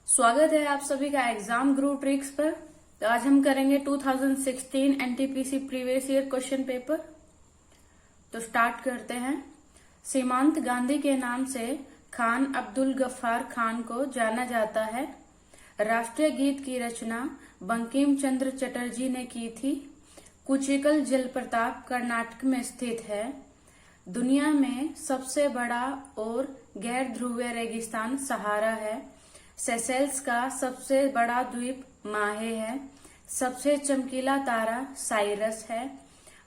स्वागत है आप सभी का एग्जाम गुरु ट्रिक्स पर। तो आज हम करेंगे 2016 NTPC previous year question paper. तो स्टार्ट करते हैं। सीमांत गांधी के नाम से खान अब्दुल गफ्फार खान को जाना जाता है। राष्ट्रीय गीत की रचना बंकिम चंद्र चटर्जी ने की थी। कुचिकल जलप्रपात कर्नाटक में स्थित है। दुनिया में सबसे बड़ा और गैर ध्रुवीय रेगिस्तान सहारा है। सेशेल्स का सबसे बड़ा द्वीप माहे है। सबसे चमकीला तारा साइरस है।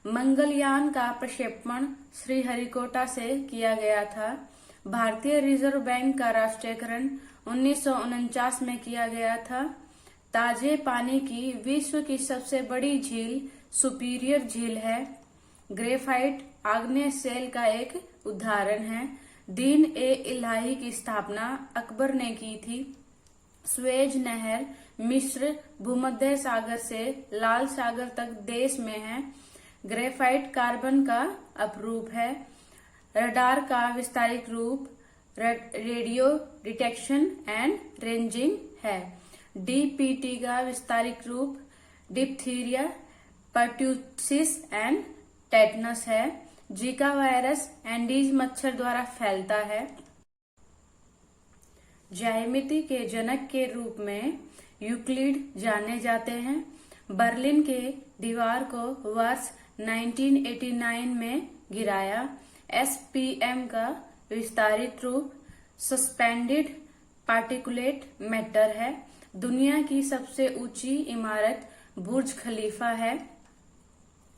मंगलयान का प्रक्षेपण श्रीहरिकोटा से किया गया था। भारतीय रिजर्व बैंक का राष्ट्रीयकरण 1949 में किया गया था। ताजे पानी की विश्व की सबसे बड़ी झील सुपीरियर झील है। ग्रेफाइट आग्नेय सेल का एक उदाहरण है। दीन ए इलाही की स्थापना अकबर ने की थी। स्वेज नहर मिस्र भूमध्य सागर से लाल सागर तक देश में है। ग्रेफाइट कार्बन का अपरूप है। रडार का विस्तारित रूप रेडियो डिटेक्शन एंड रेंजिंग है। डीपीटी का विस्तारित रूप डिप्थीरिया पर्ट्यूसिस एंड टेटनस है। जीका वायरस एंडीज मच्छर द्वारा फैलता है। ज्यामिति के जनक के रूप में यूक्लिड जाने जाते हैं। बर्लिन के दीवार को वर्ष 1989 में गिराया। एसपीएम का विस्तारित रूप सस्पेंडेड पार्टिकुलेट मैटर है। दुनिया की सबसे ऊंची इमारत बुर्ज खलीफा है।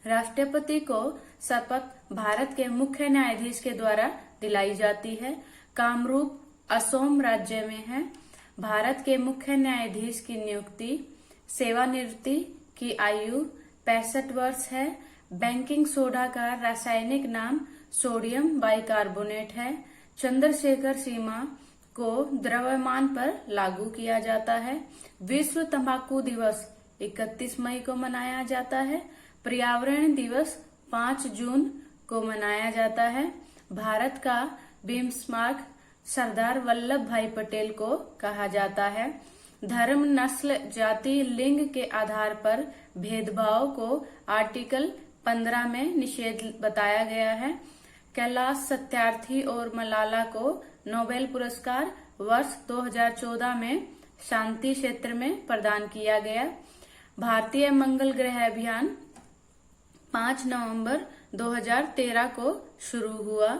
राष्ट्रपति को शपथ भारत के मुख्य न्यायाधीश के द्वारा दिलाई जाती है। कामरूप असोम राज्य में है। भारत के मुख्य न्यायाधीश की नियुक्ति सेवानिवृत्ति की आयु 65 वर्ष है। बेकिंग सोडा का रासायनिक नाम सोडियम बाइकार्बोनेट है। चंद्रशेखर सीमा को द्रव्यमान पर लागू किया जाता है। विश्व तंबाकू दिवस 31 मई को मनाया जाता है। पर्यावरण दिवस 5 जून को मनाया जाता है। भारत का बिस्मार्क सरदार वल्लभ भाई पटेल को कहा जाता है। धर्म नस्ल जाति लिंग के आधार पर भेदभाव को आर्टिकल 15 में निषेध बताया गया है। कैलाश सत्यार्थी और मलाला को नोबेल पुरस्कार वर्ष 2014 में शांति क्षेत्र में प्रदान किया गया। भारतीय मंगल ग्रह अभियान 5 नवंबर 2013 को शुरू हुआ।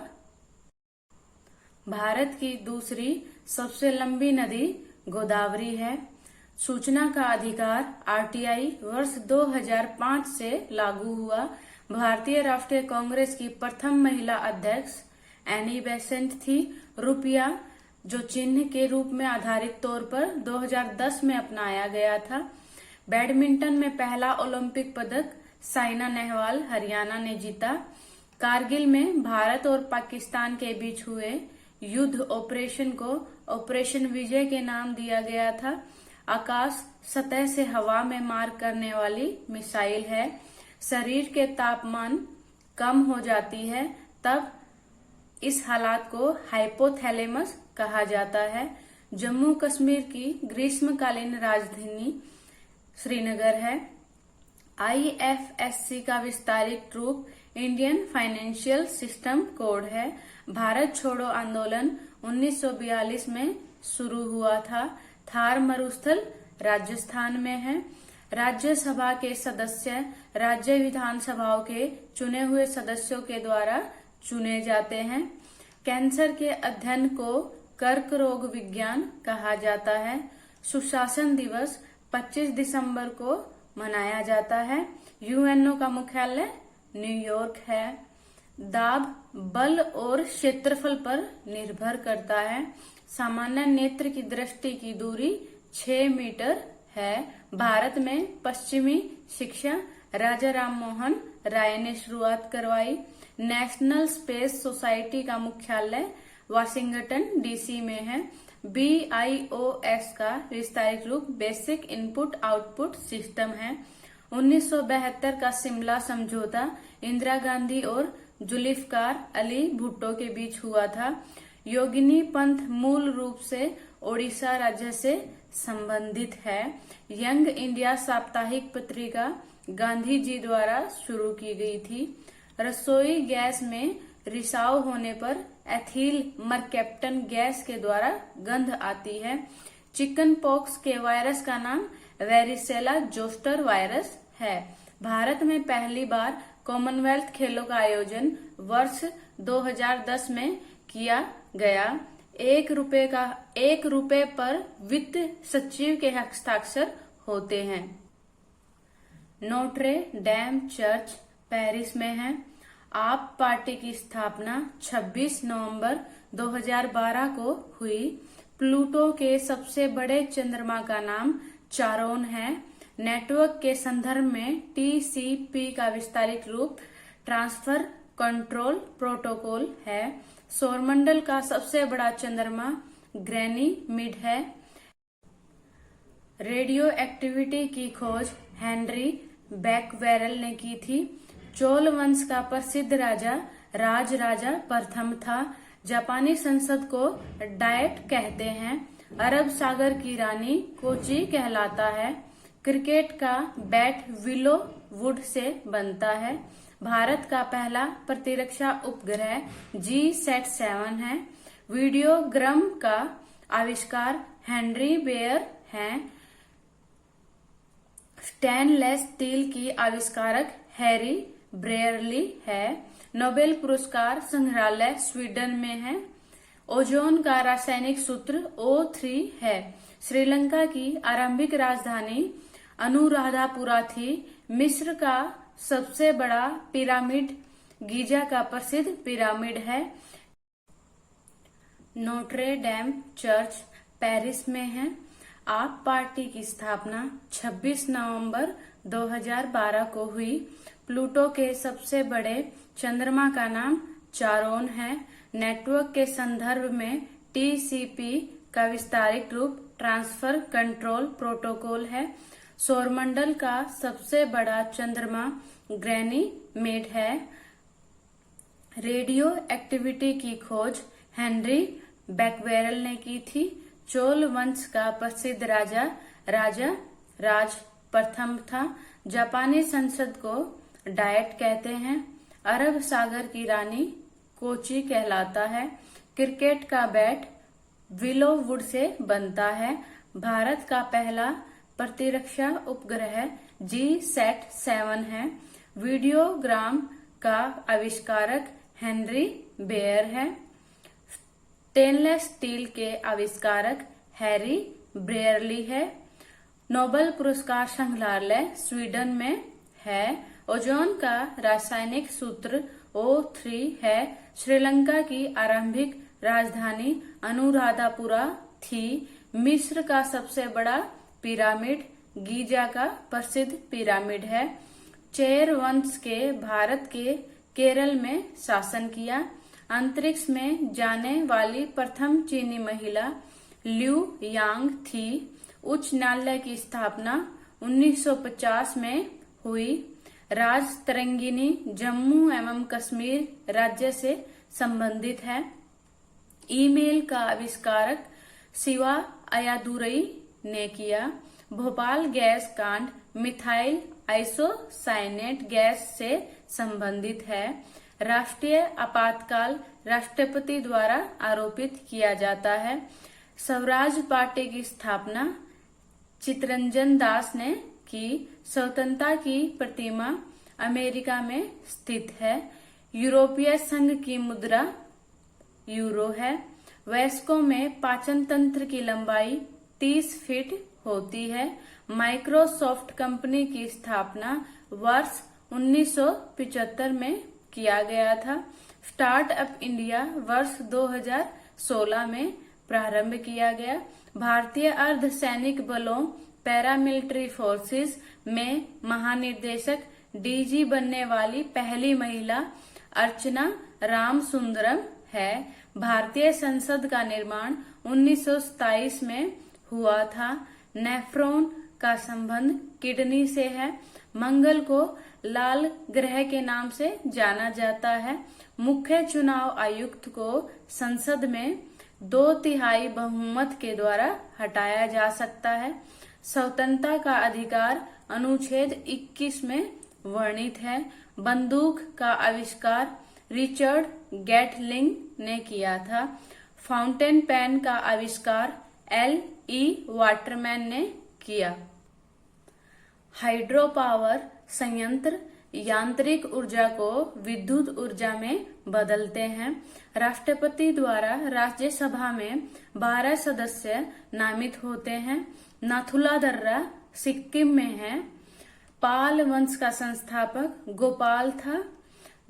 भारत की दूसरी सबसे लंबी नदी गोदावरी है। सूचना का अधिकार आरटीआई वर्ष 2005 से लागू हुआ। भारतीय राष्ट्रीय कांग्रेस की प्रथम महिला अध्यक्ष एनी बेसेंट थी। रुपया जो चिन्ह के रूप में आधारित तौर पर 2010 में अपनाया गया था। बैडमिंटन में पहला ओलंपिक पदक साइना नेहवाल हरियाणा ने जीता। कारगिल में भारत और पाकिस्तान के बीच हुए युद्ध ऑपरेशन को ऑपरेशन विजय के नाम दिया गया था। आकाश सतह से हवा में मार करने वाली मिसाइल है। शरीर के तापमान कम हो जाती है तब इस हालात को हाइपोथैलेमस कहा जाता है। जम्मू कश्मीर की ग्रीष्मकालीन राजधानी श्रीनगर है। आईएफएससी का विस्तारित रूप इंडियन फाइनेंशियल सिस्टम कोड है। भारत छोड़ो आंदोलन 1942 में शुरू हुआ था। थार मरुस्थल राजस्थान में है। राज्यसभा के सदस्य राज्य विधानसभाओं के चुने हुए सदस्यों के द्वारा चुने जाते हैं। कैंसर के अध्ययन को कर्क रोग विज्ञान कहा जाता है। सुशासन दिवस 25 दिसंबर को मनाया जाता है। यूएनओ का मुख्यालय न्यूयॉर्क है। दाब बल और क्षेत्रफल पर निर्भर करता है। सामान्य नेत्र की दृष्टि की दूरी 6 मीटर है। भारत में पश्चिमी शिक्षा राजा राम मोहन राय ने शुरुआत करवाई। नेशनल स्पेस सोसाइटी का मुख्यालय वाशिंगटन डीसी में है। BIOS का विस्तारित रूप बेसिक इनपुट आउटपुट सिस्टम है। 1972 का शिमला समझौता इंदिरा गांधी और जुल्फिकार अली भुट्टो के बीच हुआ था। योगिनी पंथ मूल रूप से ओडिशा राज्य से संबंधित है। यंग इंडिया साप्ताहिक पत्रिका गांधी जी द्वारा शुरू की गई थी। रसोई गैस में रिसाव होने पर एथिल मरकैप्टन गैस के द्वारा गंध आती है। चिकन पॉक्स के वायरस का नाम वेरिसेला जोस्टर वायरस है। भारत में पहली बार कॉमनवेल्थ खेलों का आयोजन वर्ष 2010 में किया गया। 1 रुपए पर वित्त सचिव के हस्ताक्षर होते हैं। नोट्रे डेम चर्च पेरिस में है। आप पार्टी की स्थापना 26 नवंबर 2012 को हुई। प्लूटो के सबसे बड़े चंद्रमा का नाम चारोन है। नेटवर्क के संदर्भ में टीसीपी का विस्तारित रूप ट्रांसफर कंट्रोल प्रोटोकॉल है। सौरमंडल का सबसे बड़ा चंद्रमा गैनीमीड है। रेडियो एक्टिविटी की खोज हेनरी बैकवेरल ने की थी। चोल वंश का प्रसिद्ध राजा राजा प्रथम था। जापानी संसद को डायट कहते हैं। अरब सागर की रानी कोची कहलाता है। क्रिकेट का बैट विलो वुड से बनता है। भारत का पहला प्रतिरक्षा उपग्रह GSAT-7 है। वीडियोग्राम का आविष्कार हेनरी बेयर हैं। स्टेनलेस स्टील की आविष्कारक हैरी ब्रेयरली है। नोबेल पुरस्कार संग्रहालय स्वीडन में है। ओजोन का रासायनिक सूत्र O3 है। श्रीलंका की आरंभिक राजधानी अनुराधापुरा थी। मिस्र का सबसे बड़ा पिरामिड गीजा का प्रसिद्ध पिरामिड है। नोट्रे डेम चर्च पेरिस में है। आप पार्टी की स्थापना 26 नवंबर 2012 को हुई। प्लूटो के सबसे बड़े चंद्रमा का नाम चारोन है। नेटवर्क के संदर्भ में टीसीपी का विस्तारित रूप ट्रांसफर कंट्रोल प्रोटोकॉल है। सौरमंडल का सबसे बड़ा चंद्रमा गैनीमेड है। रेडियो एक्टिविटी की खोज हेनरी बैकवेरल ने की थी। चोल वंश का प्रसिद्ध राजा राज प्रथम था। जापानी संसद को डायट कहते हैं। अरब सागर की रानी कोची कहलाता है। क्रिकेट का बैट विलो वुड से बनता है। भारत का पहला प्रतिरक्षा उपग्रह GSAT-7 है। वीडियोग्राम का आविष्कारक हेनरी बेयर है। स्टेनलेस स्टील के आविष्कारक हैरी ब्रेयरली है। नोबेल पुरस्कार संग्रहालय स्वीडन में है। ओजोन का रासायनिक सूत्र O3 है। श्रीलंका की आरंभिक राजधानी अनुराधापुरा थी। मिस्र का सबसे बड़ा पिरामिड गीजा का प्रसिद्ध पिरामिड है। चेर वंश के भारत के केरल में शासन किया। अंतरिक्ष में जाने वाली प्रथम चीनी महिला ल्यू यांग थी। उच्च न्यायालय की स्थापना 1950 में हुई। राज तरंगिनी जम्मू एवं कश्मीर राज्य से संबंधित है। ईमेल का आविष्कारक शिवा अयादुरई ने किया। भोपाल गैस कांड मिथाइल आइसोसाइनेट गैस से संबंधित है। राष्ट्रीय आपातकाल राष्ट्रपति द्वारा आरोपित किया जाता है। स्वराज पार्टी की स्थापना चितरंजन दास ने की। स्वतंत्रता की प्रतिमा अमेरिका में स्थित है। यूरोपीय संघ की मुद्रा यूरो है। वयस्कों में पाचन तंत्र की लंबाई 30 फीट होती है। माइक्रोसॉफ्ट कंपनी की स्थापना वर्ष 1975 में किया गया था। स्टार्टअप इंडिया वर्ष 2016 में प्रारंभ किया गया। भारतीय अर्धसैनिक बलों पैरामिलिट्री फोर्सेस में महानिदेशक डीजी बनने वाली पहली महिला अर्चना रामसुंदरम है। भारतीय संसद का निर्माण 1927 में हुआ था। नेफ्रॉन का संबंध किडनी से है। मंगल को लाल ग्रह के नाम से जाना जाता है। मुख्य चुनाव आयुक्त को संसद में 2/3 बहुमत के द्वारा हटाया जा सकता है। स्वतंत्रता का अधिकार अनुच्छेद 21 में वर्णित है। बंदूक का आविष्कार रिचर्ड गैटलिंग ने किया था। फाउंटेन पेन का आविष्कार L.E. वाटरमैन ने किया। हाइड्रो पावर संयंत्र यांत्रिक ऊर्जा को विद्युत ऊर्जा में बदलते हैं। राष्ट्रपति द्वारा राज्यसभा में 12 सदस्य नामित होते हैं। नाथुला दर्रा सिक्किम में है। पाल वंश का संस्थापक गोपाल था।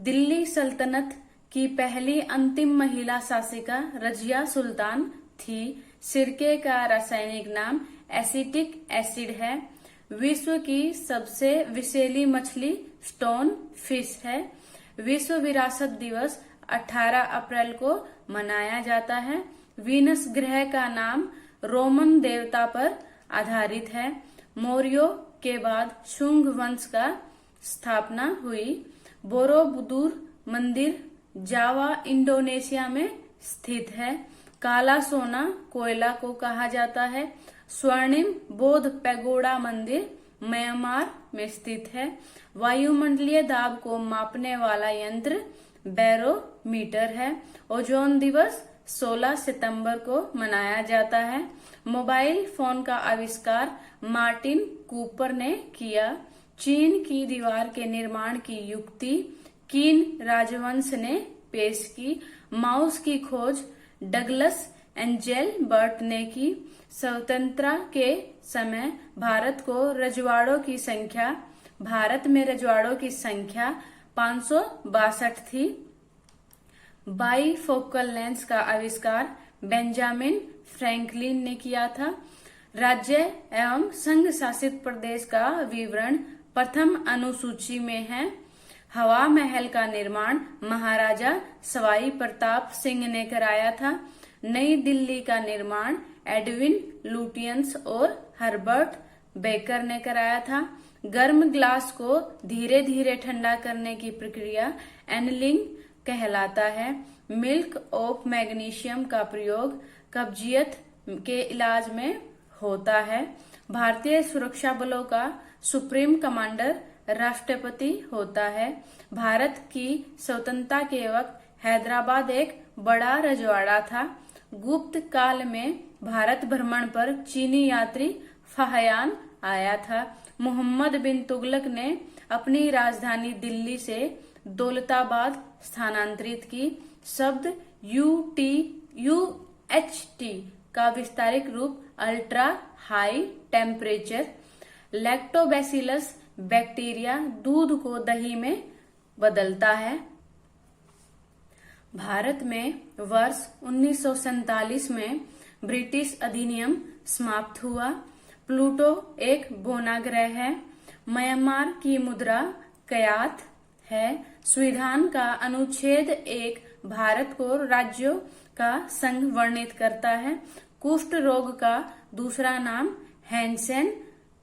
दिल्ली सल्तनत की पहली अंतिम महिला शासिका रजिया सुल्तान थी। सिरके का रासायनिक नाम एसिटिक एसिड है। विश्व की सबसे विषैली मछली स्टोन फिश है। विश्व विरासत दिवस 18 अप्रैल को मनाया जाता है। वीनस ग्रह का नाम रोमन देवता पर आधारित है। मौर्यों के बाद शुंग वंश का स्थापना हुई। बोरोबुदुर मंदिर जावा इंडोनेशिया में स्थित है। काला सोना कोयला को कहा जाता है। स्वर्णिम बौद्ध पैगोडा मंदिर म्यांमार में स्थित है। वायुमंडलीय दाब को मापने वाला यंत्र बैरोमीटर है। ओजोन दिवस 16 सितंबर को मनाया जाता है। मोबाइल फोन का आविष्कार मार्टिन कूपर ने किया। चीन की दीवार के निर्माण की युक्ति किन राजवंश ने पेश की। माउस की खोज डगलस एंजेल बर्ट ने की। स्वतंत्रता के समय भारत में रजवाड़ों की संख्या 562 थी। बाईफोकल लेंस का आविष्कार बेंजामिन फ्रैंकलिन ने किया था। राज्य एवं संघ शासित प्रदेश का विवरण प्रथम अनुसूची में है। हवा महल का निर्माण महाराजा सवाई प्रताप सिंह ने कराया था। नई दिल्ली का निर्माण एडविन लुटियंस और हर्बर्ट बेकर ने कराया था। गर्म ग्लास को धीरे धीरे ठंडा करने की प्रक्रिया एनलिंग कहलाता है। मिल्क ऑफ मैग्नीशियम का प्रयोग कब्जियत के इलाज में होता है। भारतीय सुरक्षा बलों का सुप्रीम कमांडर राष्ट्रपति होता है। भारत की स्वतंत्रता के वक्त हैदराबाद एक बड़ा रजवाड़ा था। गुप्त काल में भारत भ्रमण पर चीनी यात्री फाहियान आया था। मोहम्मद बिन तुगलक ने अपनी राजधानी दिल्ली से दौलताबाद स्थानांतरित की। शब्द UHT का विस्तारित रूप ultra high temperature. Lactobacillus bacteria दूध को दही में बदलता है। भारत में वर्ष 1947 में ब्रिटिश अधिनियम समाप्त हुआ। प्लूटो एक बोना ग्रह है। म्यांमार की मुद्रा कयात है। संविधान का अनुच्छेद 1 भारत को राज्यों का संघ वर्णित करता है। कुष्ठ रोग का दूसरा नाम हैंसेन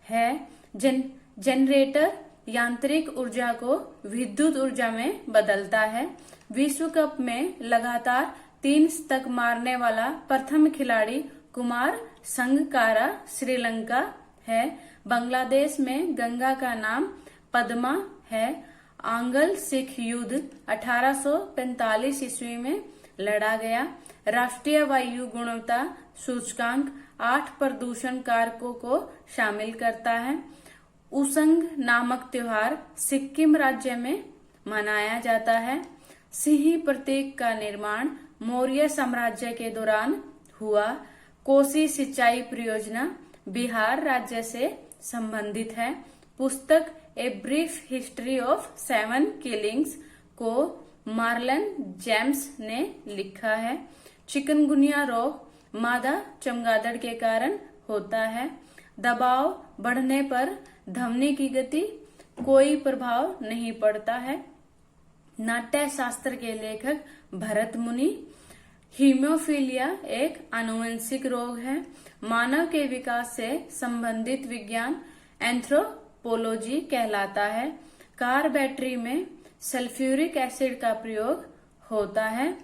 है। जनरेटर यांत्रिक ऊर्जा को विद्युत ऊर्जा में बदलता है। विश्व कप में लगातार 3 शतक मारने वाला प्रथम खिलाड़ी कुमार संगकारा श्रीलंका है। बांग्लादेश में गंगा का नाम पद्मा है। आंग्ल सिख युद्ध 1845 ईस्वी में लड़ा गया। राष्ट्रीय वायु गुणवत्ता सूचकांक 8 प्रदूषण कारकों को शामिल करता है। उसंग नामक त्योहार सिक्किम राज्य में मनाया जाता है। सिंह प्रतीक का निर्माण मौर्य साम्राज्य के दौरान हुआ। कोसी सिंचाई परियोजना बिहार राज्य से संबंधित है। पुस्तक a brief history of 7 killings को मार्लन जेम्स ने लिखा है। चिकनगुनिया रोग मादा चमगादड़ के कारण होता है। दबाव बढ़ने पर धमनी की गति कोई प्रभाव नहीं पड़ता है। नाट्य शास्त्र के लेखक भरत मुनि। हीमोफीलिया एक आनुवंशिक रोग है। मानव के विकास से संबंधित विज्ञान एंथ्रोपोलॉजी कहलाता है। कार बैटरी में सल्फ्यूरिक एसिड का प्रयोग होता है।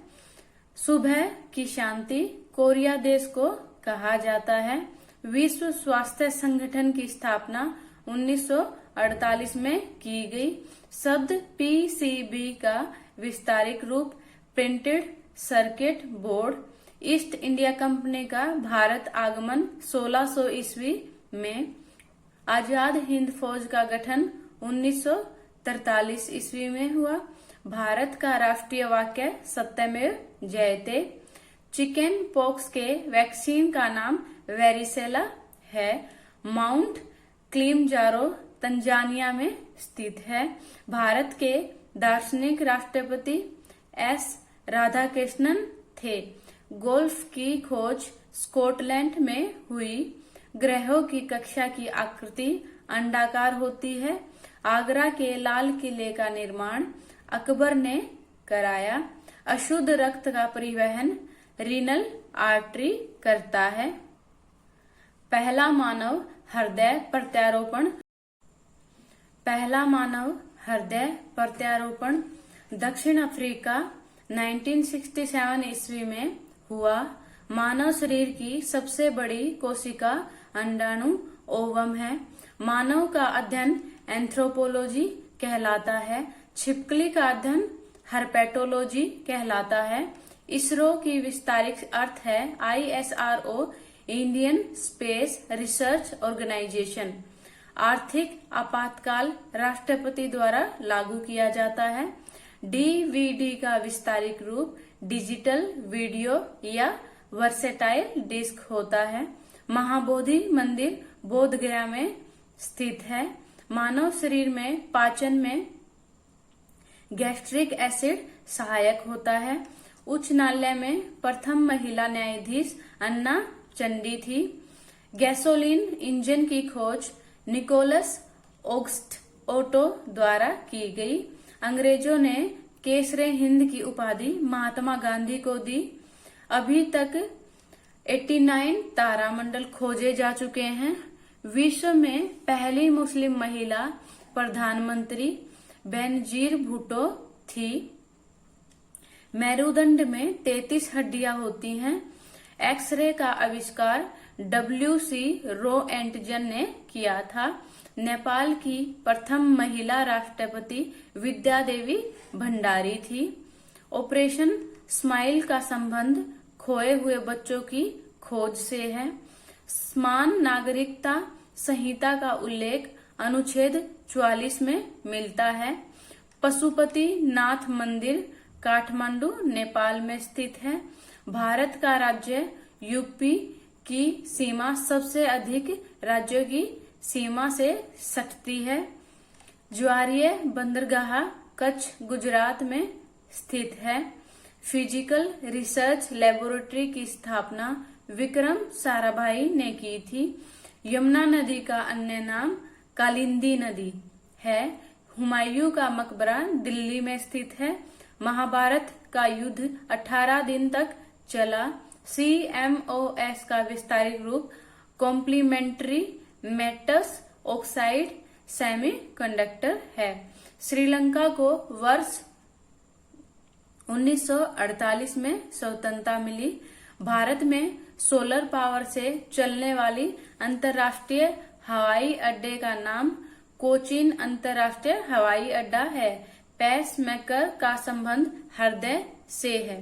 सुबह की शांति कोरिया देश को कहा जाता है। विश्व स्वास्थ्य संगठन की स्थापना 1948 में की गई। शब्द पीसीबी का विस्तारित रूप printed circuit board. East India company का भारत आगमन 1600 ईस्वी में। आजाद हिंद फौज का गठन 1943 ईस्वी में हुआ। भारत का राष्ट्रीय वाक्य सत्यमेव जयते। चिकन पॉक्स के वैक्सीन का नाम वेरिसेला है। माउंट किलिमंजारो तंजानिया में स्थित है। भारत के दार्शनिक राष्ट्रपति एस राधाकृष्णन थे। गोल्फ की खोज स्कॉटलैंड में हुई। ग्रहों की कक्षा की आकृति अंडाकार होती है। आगरा के लाल किले का निर्माण अकबर ने कराया। अशुद्ध रक्त का परिवहन रीनल आर्टरी करता है। पहला मानव हृदय प्रत्यारोपण दक्षिण अफ्रीका 1967 ईस्वी में हुआ। मानव शरीर की सबसे बड़ी कोशिका अंडाणु ओवम है। मानव का अध्ययन एंथ्रोपोलॉजी कहलाता है। छिपकली का अध्ययन हर्पेटोलॉजी कहलाता है। इसरो की विस्तारित अर्थ है ISRO, Indian space research organisation. आर्थिक आपातकाल राष्ट्रपति द्वारा लागू किया जाता है। DVD का विस्तारित रूप डिजिटल वीडियो या वर्सेटाइल डिस्क होता है। महाबोधि मंदिर बोध गया में स्थित है। मानव शरीर में पाचन में गैस्ट्रिक एसिड सहायक होता है। उच्च न्यायालय में प्रथम महिला न्यायाधीश अन्ना चंडी थी। गैसोलीन इंजन की खोज निकोलस ऑगस्ट ओटो द्वारा की गई। अंग्रेजों ने केसरे हिंद की उपाधि महात्मा गांधी को दी। अभी तक 89 तारामंडल खोजे जा चुके हैं। विश्व में पहली मुस्लिम महिला प्रधानमंत्री बेनजीर भुट्टो थी। मेरुदंड में 33 हड्डियां होती हैं। एक्सरे का आविष्कार WC रोएंटजन ने किया था। नेपाल की प्रथम महिला राष्ट्रपति विद्या देवी भंडारी थी। ऑपरेशन स्माइल का संबंध खोए हुए बच्चों की खोज से है। समान नागरिकता संहिता का उल्लेख अनुच्छेद 44 में मिलता है। पशुपति नाथ मंदिर काठमांडू नेपाल में स्थित है। भारत का राज्य यूपी की सीमा सबसे अधिक राज्यों की सीमा से सटती है। ज्वारीय बंदरगाह कच्छ गुजरात में स्थित है। फिजिकल रिसर्च लेबोरेटरी की स्थापना विक्रम साराभाई ने की थी। यमुना नदी का अन्य नाम कालिंदी नदी है। हुमायूं का मकबरा दिल्ली में स्थित है। महाभारत का युद्ध 18 दिन तक चला। CMOS का विस्तारित रूप कॉम्प्लीमेंट्री मेटस ऑक्साइड सेमीकंडक्टर है। श्रीलंका को वर्ष 1948 में स्वतंत्रता मिली। भारत में सोलर पावर से चलने वाली अंतर्राष्ट्रीय हवाई अड्डे का नाम कोचीन अंतर्राष्ट्रीय हवाई अड्डा है। पेसमेकर का संबंध हृदय से है।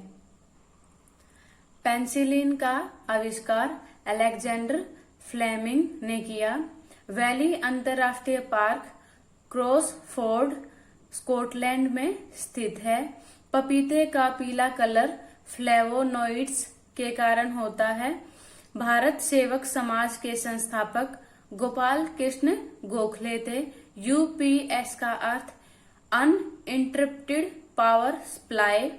पेनिसिलिन का आविष्कार अलेक्जेंडर फ्लेमिंग ने किया। वैली अंतर्राष्ट्रीय पार्क क्रॉसफोर्ड स्कॉटलैंड में स्थित है। पपीते का पीला कलर फ्लेवोनोइड्स के कारण होता है। भारत सेवक समाज के संस्थापक गोपाल कृष्ण गोखले थे। UPS का अर्थ uninterrupted power supply.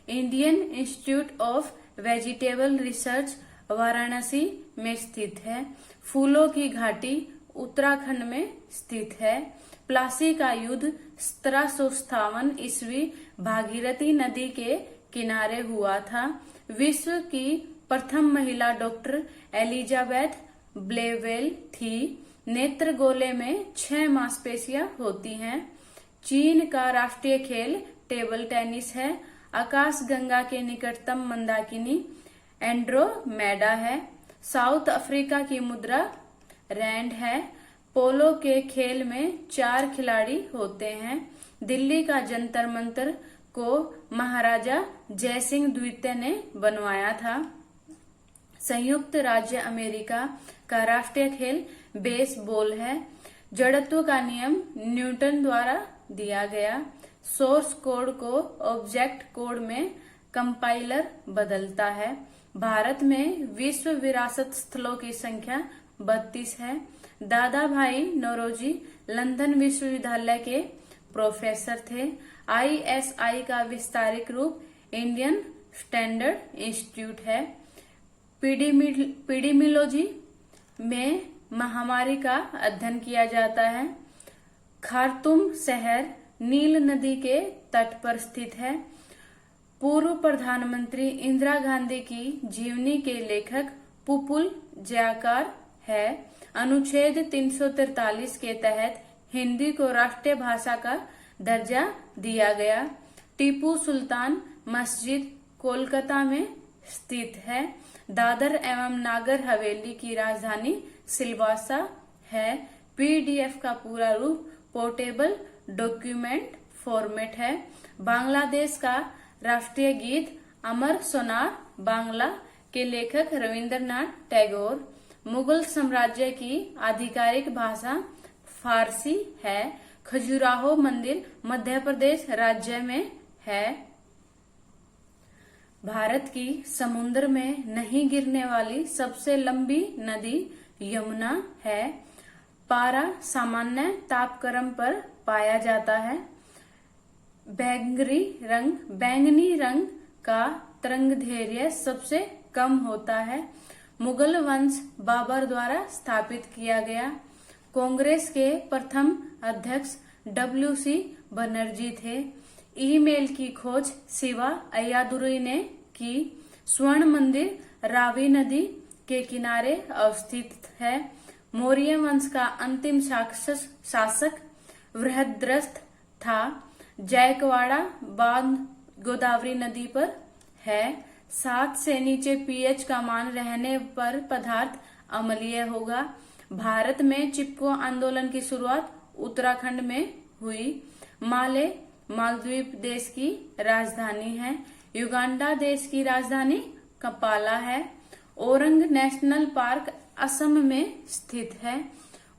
Indian institute of vegetable research Varanasi में स्थित है। फूलों की घाटी उत्तराखंड में स्थित है। प्लासी का युद्ध 1757 ईस्वी भागीरथी नदी के किनारे हुआ था। विश्व की प्रथम महिला डॉक्टर एलिजाबेथ ब्लेवेल थी। नेत्र गोले में 6 मांसपेशियां होती हैं। चीन का राष्ट्रीय खेल टेबल टेनिस है। आकाश गंगा के निकटतम मंदाकिनी एंड्रोमेडा है। साउथ अफ्रीका की मुद्रा रैंड है। पोलो के खेल में 4 खिलाड़ी होते हैं। दिल्ली का जंतर मंतर को महाराजा जयसिंह द्वितीय ने बनवाया था। संयुक्त राज्य अमेरिका का राष्ट्रीय खेल बेसबॉल है। जड़त्व का नियम न्यूटन द्वारा दिया गया। सोर्स कोड को ऑब्जेक्ट कोड में कंपाइलर बदलता है। भारत में विश्व विरासत स्थलों की संख्या 32 है। दादा भाई नौरोजी लंदन विश्वविद्यालय के प्रोफेसर थे। ISI का विस्तारित रूप इंडियन स्टैंडर्ड इंस्टीट्यूट है। पीडीमियोलॉजी में महामारी का अध्ययन किया जाता है। खार्तूम शहर नील नदी के तट पर स्थित है। पूर्व प्रधानमंत्री इंदिरा गांधी की जीवनी के लेखक पुपुल जयाकार है। अनुच्छेद 343 के तहत हिंदी को राष्ट्रीय भाषा का दर्जा दिया गया। टीपू सुल्तान मस्जिद कोलकाता में स्थित है। दादर एवं नागर हवेली की राजधानी सिलवासा है। PDF का पूरा रूप पोर्टेबल डॉक्यूमेंट फॉर्मेट है। बांग्लादेश का राष्ट्रीय गीत अमर सोनार बांग्ला के लेखक रविंद्रनाथ टैगोर। मुगल साम्राज्य की आधिकारिक भाषा फारसी है। खजुराहो मंदिर मध्य प्रदेश राज्य में है। भारत की समुद्र में नहीं गिरने वाली सबसे लंबी नदी यमुना है। पारा सामान्य तापक्रम पर पाया जाता है। बैंगनी रंग का तरंगदैर्घ्य सबसे कम होता है। मुगल वंश बाबर द्वारा स्थापित किया गया। कांग्रेस के प्रथम अध्यक्ष WC बनर्जी थे। ईमेल की खोज शिवा अय्यादुरई ने की। स्वर्ण मंदिर रावी नदी के किनारे अवस्थित है। मौर्य वंश का अंतिम शासक बृहद्रथ था। जयकवाड़ा बांध गोदावरी नदी पर है। 7 से नीचे pH का मान रहने पर पदार्थ अम्लीय होगा। भारत में चिपको आंदोलन की शुरुआत उत्तराखंड में हुई। माले मालदीव देश की राजधानी है। युगांडा देश की राजधानी कंपाला है। ओरंग नेशनल पार्क असम में स्थित है।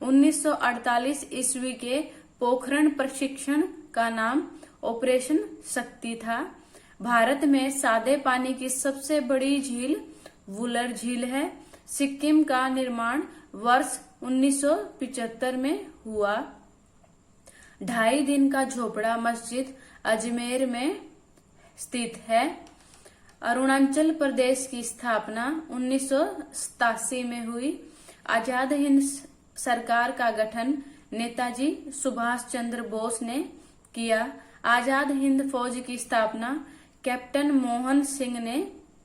1948 ईस्वी के पोखरण प्रशिक्षण का नाम ऑपरेशन शक्ति था। भारत में सादे पानी की सबसे बड़ी झील वुलर झील है। सिक्किम का निर्माण वर्ष 1975 में हुआ। 2.5 दिन का झोपड़ा मस्जिद अजमेर में स्थित है। अरुणाचल प्रदेश की स्थापना 1987 में हुई। आजाद हिंद सरकार का गठन नेताजी सुभाष चंद्र बोस ने किया। आजाद हिंद फौज की स्थापना कैप्टन मोहन सिंह ने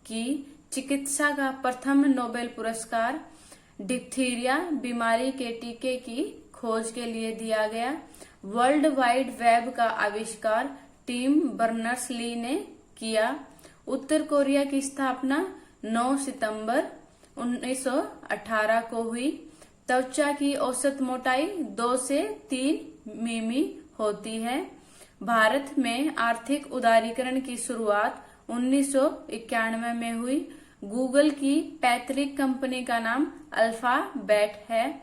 की। चिकित्सा का प्रथम नोबेल पुरस्कार डिप्थीरिया बीमारी के टीके की खोज के लिए दिया गया। वर्ल्ड वाइड वेब का आविष्कार टिम बर्नर्स-ली ने किया। उत्तर कोरिया की स्थापना 9 सितंबर 1918 को हुई। त्वचा की औसत मोटाई 2 से 3 मिमी होती है। भारत में आर्थिक उदारीकरण की शुरुआत 1991 में हुई। गूगल की पैतृक कंपनी का नाम अल्फाबेट है।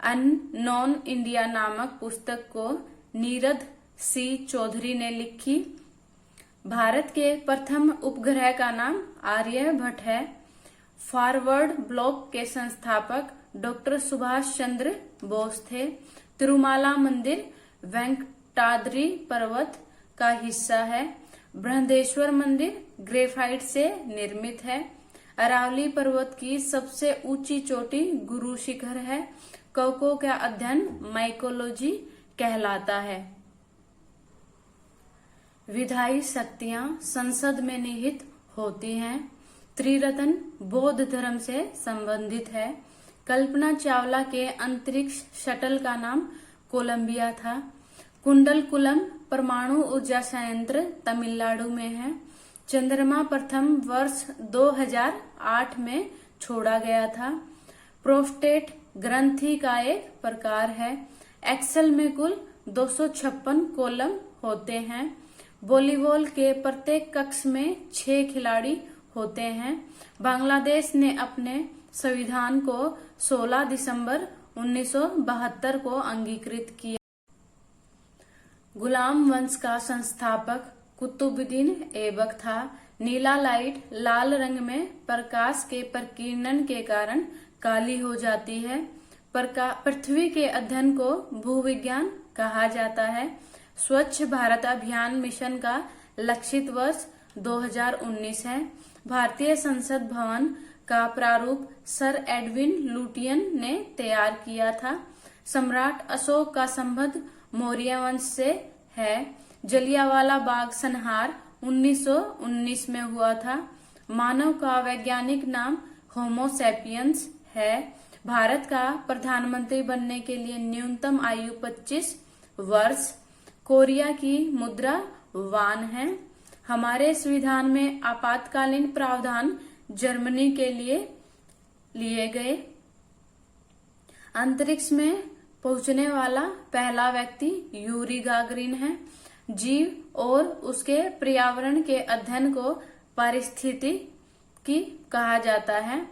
अननोन इंडिया नामक पुस्तक को नीरद सी चौधरी ने लिखी। भारत के प्रथम उपग्रह का नाम आर्यभट्ट है। फॉरवर्ड ब्लॉक के संस्थापक डॉक्टर सुभाष चंद्र बोस थे। तिरुमाला मंदिर वेंकटाद्रि पर्वत का हिस्सा है। बृहदेश्वर मंदिर ग्रेफाइट से निर्मित है। अरावली पर्वत की सबसे ऊंची चोटी गुरु शिखर है। कवकों का अध्ययन माइकोलॉजी कहलाता है। विधायी शक्तियां संसद में निहित होती हैं। त्रिरत्न बौद्ध धर्म से संबंधित है। कल्पना चावला के अंतरिक्ष शटल का नाम कोलंबिया था। कुंडलकुलम परमाणु ऊर्जा संयंत्र तमिलनाडु में है। चंद्रमा प्रथम वर्ष 2008 में छोड़ा गया था। प्रोस्टेट ग्रंथि का एक प्रकार है। एक्सेल में कुल 256 कॉलम होते हैं। वॉलीबॉल के प्रत्येक कक्ष में 6 खिलाड़ी होते हैं। बांग्लादेश ने अपने संविधान को 16 दिसंबर 1972 को अंगीकृत किया। गुलाम वंश का संस्थापक कुतुबुद्दीन ऐबक था। नीला लाइट लाल रंग में प्रकाश के प्रकीर्णन के कारण काली हो जाती है। पृथ्वी के अध्ययन को भूविज्ञान कहा जाता है। स्वच्छ भारत अभियान मिशन का लक्षित वर्ष 2019 है। भारतीय संसद भवन का प्रारूप सर एडविन लुटियन ने तैयार किया था। सम्राट अशोक का संबंध मौर्य वंश से है। जलियांवाला बाग संहार 1919 में हुआ था। मानव का वैज्ञानिक नाम होमो सैपियंस है। भारत का प्रधानमंत्री बनने के लिए न्यूनतम आयु 25 वर्ष। कोरिया की मुद्रा वान है। हमारे संविधान में आपातकालीन प्रावधान जर्मनी के लिए गए। अंतरिक्ष में पहुंचने वाला पहला व्यक्ति यूरी गागरिन है। जीव और उसके पर्यावरण के अध्ययन को पारिस्थितिकी कहा जाता है।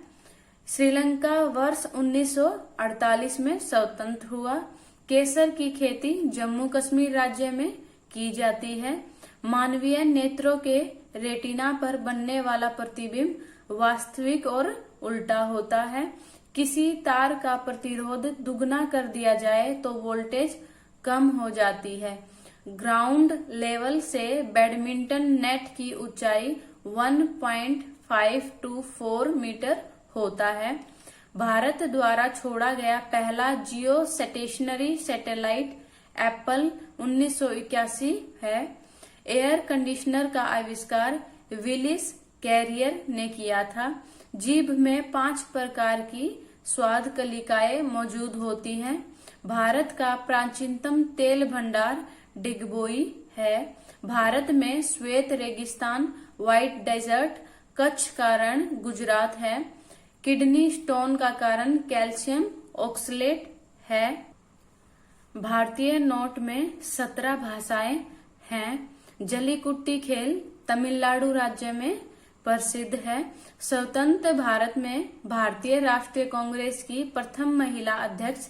श्रीलंका वर्ष 1948 में स्वतंत्र हुआ। केसर की खेती जम्मू कश्मीर राज्य में की जाती है। मानवीय नेत्रों के रेटिना पर बनने वाला प्रतिबिंब वास्तविक और उल्टा होता है। किसी तार का प्रतिरोध दुगना कर दिया जाए तो वोल्टेज कम हो जाती है। ग्राउंड लेवल से बैडमिंटन नेट की ऊंचाई 1.524 मीटर होता है। भारत द्वारा छोड़ा गया पहला जियो स्टेशनरी सैटेलाइट एप्पल 1981 है। एयर कंडीशनर का आविष्कार विलिस कैरियर ने किया था। जीभ में 5 प्रकार की स्वाद कलिकाएं मौजूद होती हैं। भारत का प्राचीनतम तेल भंडार डिगबोई है। भारत में श्वेत रेगिस्तान व्हाइट डेजर्ट कच्छ का रण गुजरात है। किडनी स्टोन का कारण कैल्शियम ऑक्सलेट है। भारतीय नोट में 17 भाषाएं हैं। जलीकुट्टी खेल तमिलनाडु राज्य में प्रसिद्ध है। स्वतंत्र भारत में भारतीय राष्ट्रीय कांग्रेस की प्रथम महिला अध्यक्ष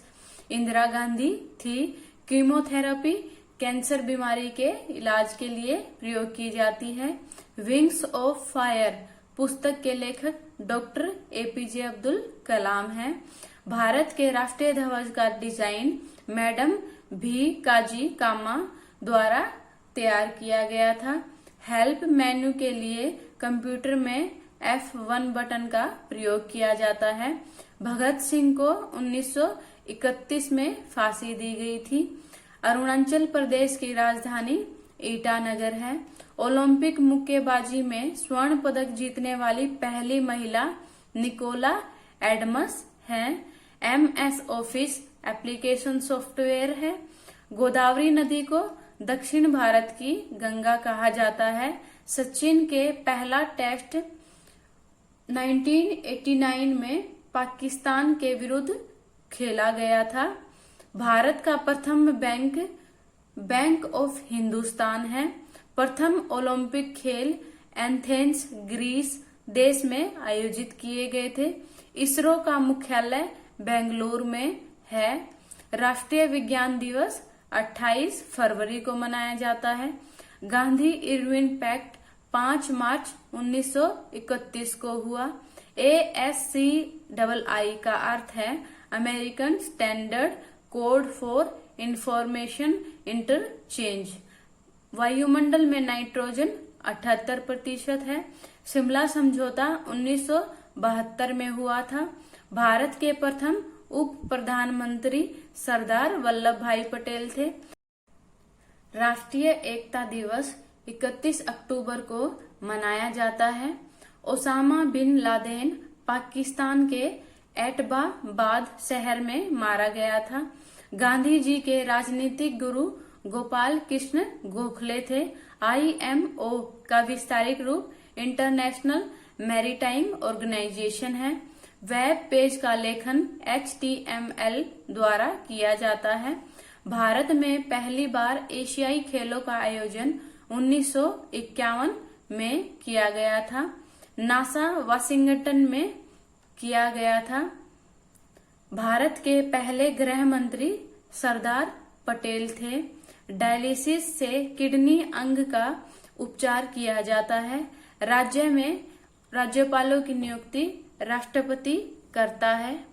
इंदिरा गांधी थी। कीमोथेरेपी कैंसर बीमारी के इलाज के लिए प्रयोग की जाती है। विंग्स ऑफ फायर पुस्तक के लेखक डॉक्टर एपीजे अब्दुल कलाम हैं। भारत के राष्ट्रीय ध्वज का डिजाइन मैडम भी काजी कामा द्वारा तैयार किया गया था। हेल्प मेन्यू के लिए कंप्यूटर में F1 बटन का प्रयोग किया जाता है। भगत सिंह को 1931 में फांसी दी गई थी। अरुणाचल प्रदेश की राजधानी ईटानगर है। ओलंपिक मुक्केबाजी में स्वर्ण पदक जीतने वाली पहली महिला निकोला एडमस हैं। MS ऑफिस एप्लीकेशन सॉफ्टवेयर है। गोदावरी नदी को दक्षिण भारत की गंगा कहा जाता है। सचिन के पहला टेस्ट 1989 में पाकिस्तान के विरुद्ध खेला गया था। भारत का प्रथम बैंक ऑफ हिंदुस्तान है। प्रथम ओलंपिक खेल एथेंस ग्रीस देश में आयोजित किए गए थे। इसरो का मुख्यालय बेंगलुरु में है। राष्ट्रीय विज्ञान दिवस 28 फरवरी को मनाया जाता है। गांधी इरविन पैक्ट 5 मार्च 1931 को हुआ। ASCII का अर्थ है American standard code for information interchange. वायुमंडल में नाइट्रोजन 78% है। शिमला समझौता 1972 में हुआ था। भारत के प्रथम उप प्रधानमंत्री सरदार वल्लभ भाई पटेल थे। राष्ट्रीय एकता दिवस 31 अक्टूबर को मनाया जाता है। ओसामा बिन लादेन पाकिस्तान के एटबाबाद शहर में मारा गया था। गांधी जी के राजनीतिक गुरु गोपाल कृष्ण गोखले थे। IMO का विस्तारित रूप इंटरनेशनल मैरीटाइम ऑर्गेनाइजेशन है। वेब पेज का लेखन HTML द्वारा किया जाता है। भारत में पहली बार एशियाई खेलों का आयोजन 1951 में किया गया था। नासा वाशिंगटन में किया गया था। भारत के पहले गृह मंत्री सरदार पटेल थे। डायलिसिस से किडनी अंग का उपचार किया जाता है। राज्य में राज्यपालों की नियुक्ति राष्ट्रपति करता है।